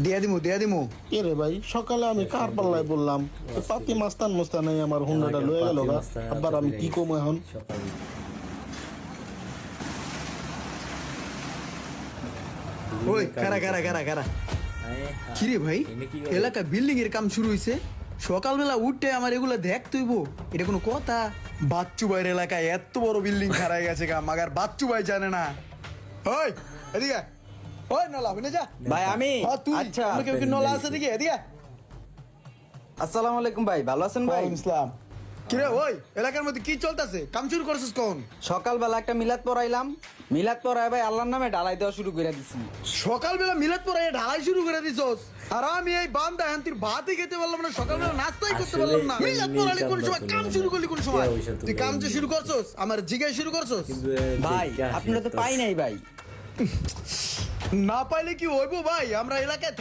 দিয়া দিমু কে রে ভাই সকালে আমি কার পাল্লায় বললাম পাতি মাস্তান মোস্তান আমার হুন্ডাটা লয়ে গেল গা। আবার আমি কি কমু এখন? সকালে ওই কারা কিরে ভাই এলাকা বিল্ডিং এর কাম শুরু হইছে সকালবেলা উঠে আমার এগুলা দেখ তুইব এটা কোনো কথা বাচ্চু ভাইয়ের এলাকায় এত বড় বিল্ডিং খারাই গেছে গা মাগার বাচ্চু ভাই জানে না ওই এদিকে ওই নলা বুঝে যা ভাই আমি তুই আচ্ছা অন্য কেউ কি নলা আছে নাকি এদিকে আসসালামু আলাইকুম ভাই, ভালো আছেন ভাই? ওয়ালাইকুম আসসালাম কিরে ওই এলাকার মধ্যে কি চলতেছে কাম শুরু করছিস কোন সকালবেলা একটা মিলাদ পড়াইলাম, মিলাদ পড়াই ভাই আল্লাহর নামে ঢালাই দেওয়া শুরু করে দিছি। সকালবেলা মিলাদ পড়াই ঢালাই শুরু করে দিছস আর আমি এই বান্দা হান্তির ভাতই খেতে পারলাম না সকালবেলা নাস্তাই করতে পারলাম না আসলে মিলাদ পড়ালি কোন সময় কাম শুরু করলি কোন সময় পয়সা তো তুই কাম যে শুরু করছস আমার জিগায় শুরু করছস ভাই আপনারা তো পাই নাই ভাই। না পাইলে কি হইবো ভাই আমরা এলাকায়